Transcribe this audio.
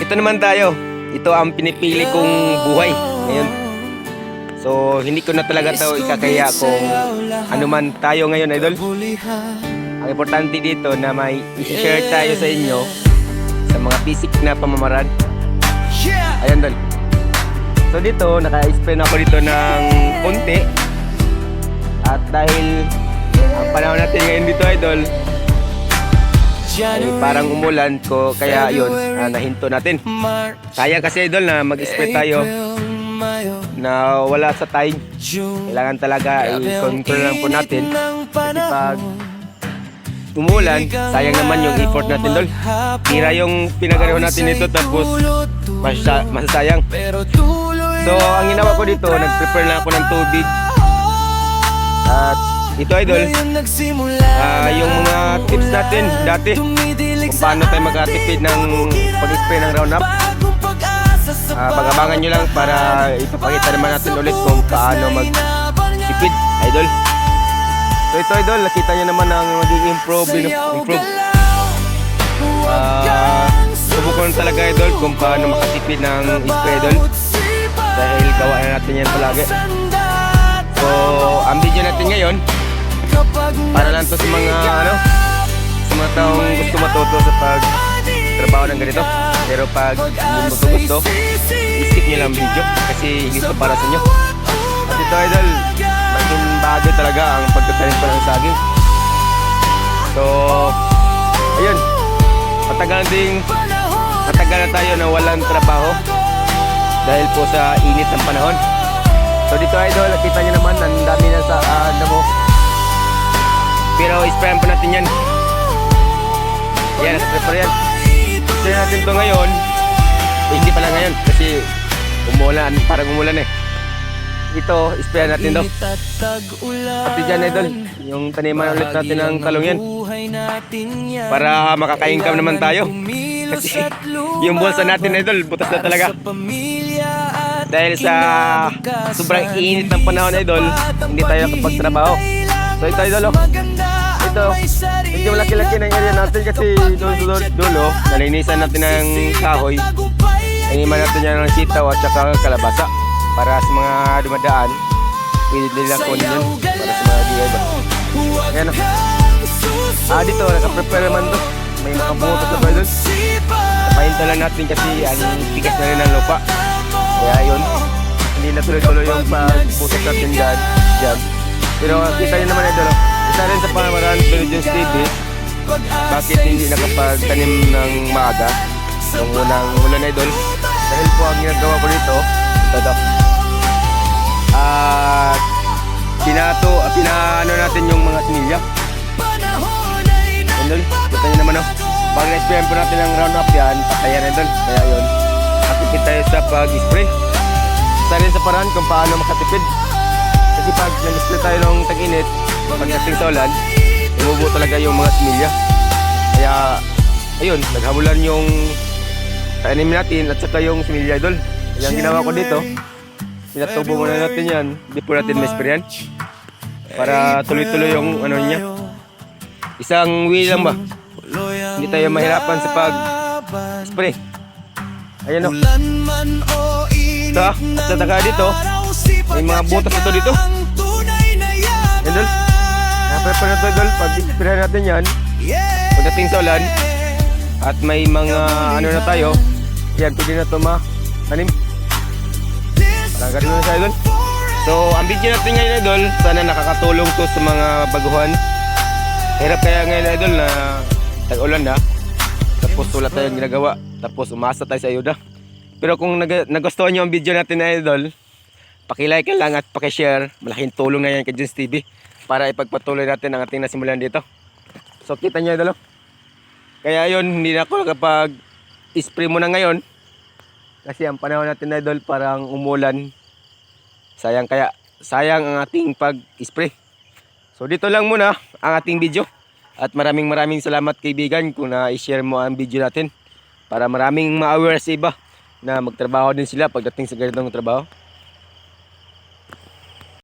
Ito naman tayo. Ito ang pinipili kong buhay ngayon. So, hindi ko na talaga ito ikakaya kung ano man tayo ngayon, idol. Ang importante dito na may i-share tayo sa inyo sa mga basic na pamamaraan. Ayan, dol. So, dito, naka-explain ako dito ng konti. At dahil ang panahon natin ngayon dito, idol, ay parang umulan ko, kaya yun, nahinto natin. Sayang kasi, idol, na mag-spray tayo na wala sa time. Kailangan talaga i-control lang po natin. Kasi pag umulan, sayang naman yung effort natin, idol. Tira yung pinagareho natin ito, tapos masasayang. So, ang ginawa ko dito, nag-prepare lang ako ng tubig. At ito, idol, yung mga tips natin dati kung paano tayo magkatipid ng pag-spray ng Roundup. Pag-abangan nyo lang para ipapakita naman natin ulit kung paano mag-tipid, idol. So ito, idol, nakita nyo naman ang magiging improve. Subukan talaga, idol, kung paano makatipid ng spray, idol, dahil gawa na natin yan palagi. So ang video natin ngayon para lang to sa mga sa mga taong gusto matuto sa pagtrabaho ng ganito. Pero pag hindi mo gusto, i-skip nyo lang video kasi hindi ito para sa inyo. At ito, idol, maging bago talaga ang pagtatanim pa ng saging. So ayun, matagal na tayo na walang trabaho dahil po sa init ng panahon. So dito, idol, nakita nyo naman ang dami na sa damo. Pero isprayan pa natin yan. Yan, nasa-prepare yan. Isprayan natin ito ngayon. Hindi pala ngayon kasi umulan, parang umulan eh. Ito, isprayan natin ito. Pati dyan, idol, yung taniman ulit natin ng talong yan para makaka-income naman tayo. Kasi yung bulsa natin, idol, butas na talaga. Dahil sa sobrang init ng panahon, idol, hindi tayo nakapagtrabaho. So ito, idol, ito, medyo malaki-laki ng area natin kasi dulo, nalinisan natin ng kahoy. Naniman natin yan ng sitaw at saka kalabasa para sa mga dumadaan. Pwede nila kunin yun para sa mga DIY. Ayan, dito, nakaprepare naman to. May mga buto sa idol. Napahinta lang natin kasi ang tigas na rin ng lupa. Kaya yun, hindi na tuloy-tuloy yung pagbutot natin dyan. Pero kita nyo naman, idol, isa rin sa pamamaraan tulad yung Stevie, bakit hindi nakapagtanim ng maaga nung unang ulan, idol. Dahil po ang ginagawa ko dito, ito, pinaano natin yung mga similya. Idol, kita nyo naman, pag na-sprayan po natin ang Roundup yan, patayan, idol. Kaya yun, makikita tayo sa pag-spray. Isa rin sa paraan kung paano makatipid. Kasi pag nag-spray tayo ng tag-init, pagkasing sa ulan, umubo talaga yung mga similya. Kaya, ayun, naghabulan yung tanim natin at saka yung similya, idol. Kaya ang ginawa ko dito, pinatubo muna natin yan, hindi po natin ma-spray yan. Para tuloy-tuloy yung ano niya. Isang way lang ba? Hindi tayo mahirapan sa pag-spray. Ayan o. Ito at sa taga dito, may mga butas ito dito. Ayan, dol. Naprepare na ito, dol. Pag-spray natin yan, pagdating sa ulan, at may mga ano na tayo, yan, pwede na ito ma-tanim. Parang ganun na siya, dol. So, ang video natin ngayon, idol, sana nakakatulong to sa mga baguhan. Hirap kaya ngayon, idol, na tag-ulan na. Tapos wala tayong ginagawa. Tapos umasa tayo sa ayuda. Pero kung nagustuhan nyo ang video natin, idol, pakilike lang at pakishare. Malaking tulong na yan kay Junes TV para ipagpatuloy natin ang ating nasimulan dito. So kita nyo, idol. Kaya yun, hindi na ako nakapag-spray muna ngayon. Kasi ang panahon natin, idol, parang umulan. Sayang ang ating pag-spray. So dito lang muna ang ating video. At maraming salamat, kaibigan, kung na-share mo ang video natin para maraming ma-aware sa iba na magtrabaho din sila pagdating sa ganitong trabaho.